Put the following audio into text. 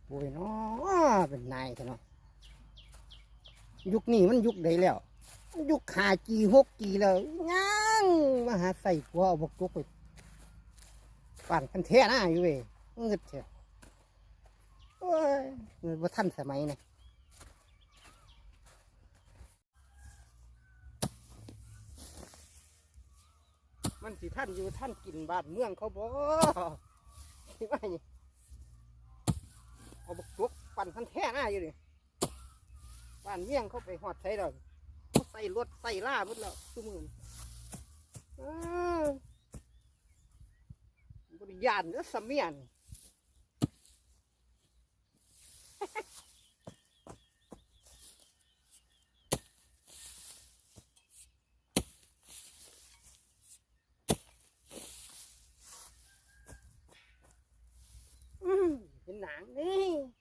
โอ้ยเนาะเป็นนายซะเนาะยุคนี้มันยุคใดแล้วยุค5G 6Gแล้วยังมาหาใส่หัวเอาบกจกไปปั่นกันแท้หน้าอยู่เว้ยเงึดเถอะโอ้ยเงินว่าทันสมัยนะมันสิท่านอยู่ท่านกินบ้านเมืองเขาบ่ที่ว่านี่เอาบกจกปั่นกันแท้หน้าอยู่เลยบ้านเมืองเขาไปหอดใส่ดอกเขาใส่รถใส่ล่าหมดแล้วทุกมือบริยานเนื้อสมียนเป็นหนังนี่